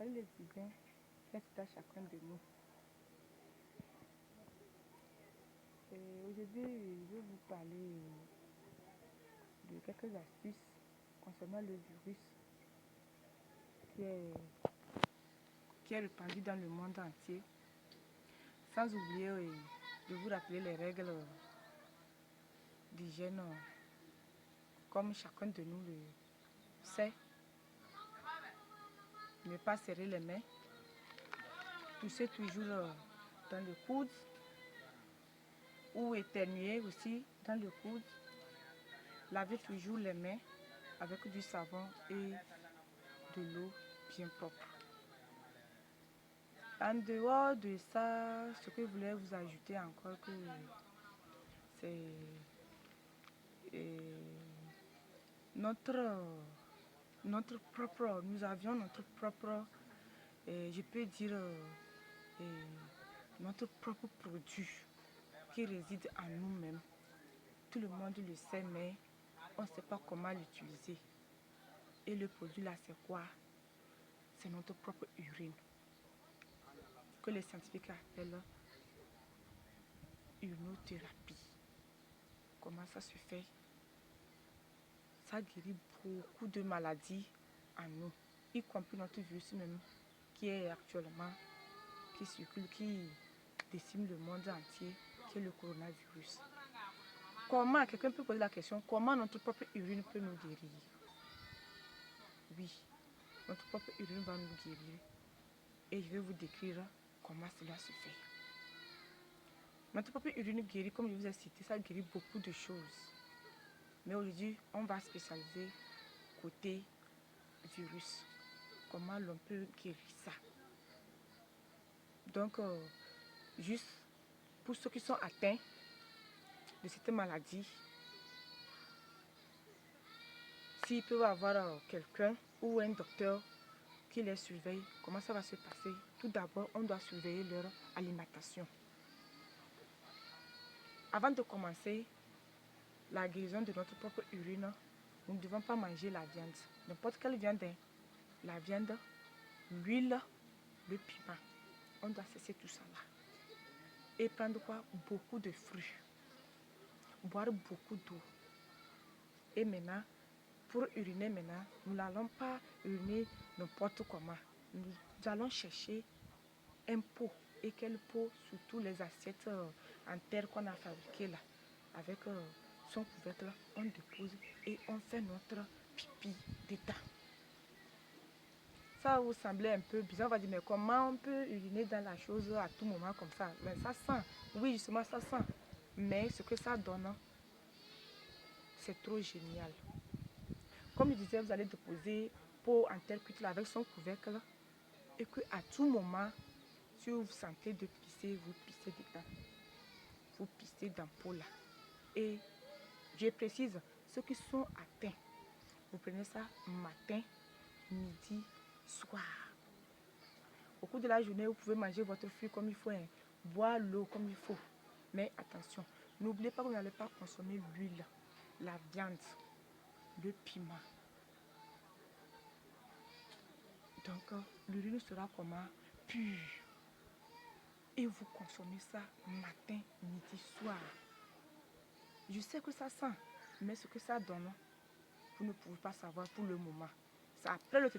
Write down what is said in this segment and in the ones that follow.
Salut les divins, merci à chacun de nous. Aujourd'hui, je vais vous parler de quelques astuces concernant le virus qui est répandu dans le monde entier. Sans oublier de vous rappeler les règles d'hygiène comme chacun de nous le sait. Ne pas serrer les mains, tousser toujours dans le coude ou éternuer aussi dans le coude. Laver toujours les mains avec du savon et de l'eau bien propre. En dehors de ça, ce que je voulais vous ajouter encore, que c'est nous avions notre propre, je peux dire, notre propre produit qui réside en nous-mêmes. Tout le monde le sait, mais on ne sait pas comment l'utiliser. Et le produit là, c'est quoi? C'est notre propre urine, que les scientifiques appellent urinothérapie. Comment ça se fait? Ça guérit beaucoup de maladies en nous, y compris notre virus même qui est actuellement, qui circule, qui décime le monde entier, qui est le coronavirus. Comment, quelqu'un peut poser la question, comment notre propre urine peut nous guérir? Oui, notre propre urine va nous guérir et je vais vous décrire comment cela se fait. Notre propre urine guérit, comme je vous ai cité, ça guérit beaucoup de choses. Mais aujourd'hui, on va spécialiser côté virus. Comment l'on peut guérir ça? Donc, juste pour ceux qui sont atteints de cette maladie, s'ils peuvent avoir quelqu'un ou un docteur qui les surveille, comment ça va se passer? Tout d'abord, on doit surveiller leur alimentation. Avant de commencer la guérison de notre propre urine, nous ne devons pas manger la viande. N'importe quelle viande, la viande, l'huile, le piment. On doit cesser tout ça là. Et prendre quoi? Beaucoup de fruits. Boire beaucoup d'eau. Et maintenant, pour uriner maintenant, nous n'allons pas uriner n'importe comment. Nous allons chercher un pot. Et quel pot? Surtout les assiettes en terre qu'on a fabriquées là. Avec son couvercle, on dépose et on fait notre pipi dedans. Ça va vous sembler un peu bizarre, on va dire, mais comment on peut uriner dans la chose à tout moment comme ça? Mais ça sent, oui justement ça sent. Mais ce que ça donne, c'est trop génial. Comme je disais, vous allez déposer pot en terre cuite avec son couvercle et que à tout moment, si vous sentez de pisser, vous pissez dedans. Vous pissez dans le pot là. Et je précise, ceux qui sont atteints, vous prenez ça matin, midi, soir. Au cours de la journée, vous pouvez manger votre fruit comme il faut, boire l'eau comme il faut. Mais attention, n'oubliez pas que vous n'allez pas consommer l'huile, la viande, le piment. Donc, l'urine sera comment? Pure. Et vous consommez ça matin, midi, soir. Je sais que ça sent, mais ce que ça donne, vous ne pouvez pas savoir pour le moment. C'est après le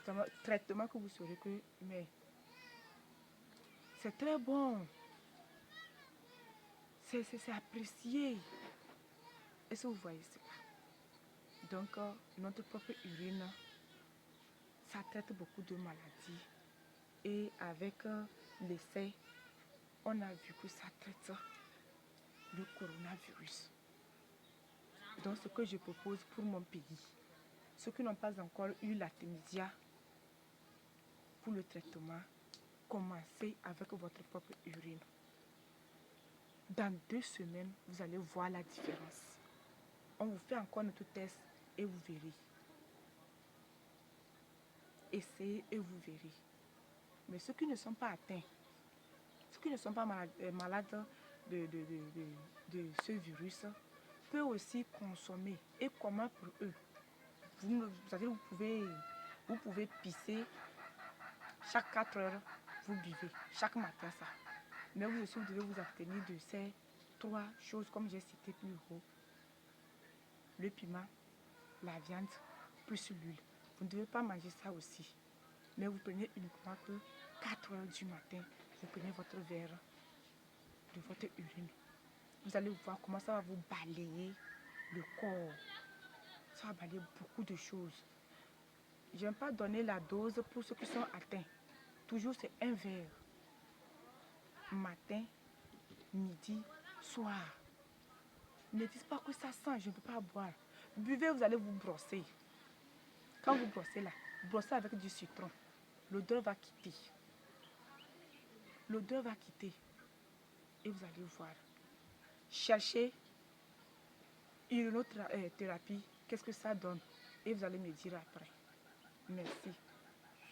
traitement que vous saurez que, mais c'est très bon. C'est apprécié. Est-ce que vous voyez cela? Donc, notre propre urine, ça traite beaucoup de maladies. Et avec l'essai, on a vu que ça traite le coronavirus. Donc, ce que je propose pour mon pays, ceux qui n'ont pas encore eu l'artémisia pour le traitement, commencez avec votre propre urine. Dans 2 semaines, vous allez voir la différence. On vous fait encore notre test et vous verrez. Essayez et vous verrez. Mais ceux qui ne sont pas atteints, ceux qui ne sont pas malades de ce virus, peuvent aussi consommer. Et comment pour eux? Vous pouvez pisser Chaque 4 heures, vous buvez. Chaque matin, ça. Mais vous aussi, vous devez vous abstenir de ces 3 choses, comme j'ai cité plus haut. Le piment, la viande, plus l'huile. Vous ne devez pas manger ça aussi. Mais vous prenez uniquement que 4 heures du matin, vous prenez votre verre de votre urine. Vous allez voir comment ça va vous balayer le corps. Ça va balayer beaucoup de choses. Je n'aime pas donner la dose pour ceux qui sont atteints. Toujours c'est un verre. Matin, midi, soir. Ne dites pas que ça sent, je ne peux pas boire. Buvez, vous allez vous brosser. Quand vous brossez là, brossez avec du citron. L'odeur va quitter. L'odeur va quitter. Et vous allez voir. Cherchez urinothérapie. Qu'est-ce que ça donne? Et vous allez me dire après. Merci.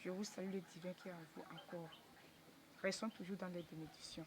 Je vous salue le divin qui est en vous encore. Restons toujours dans les bénédictions.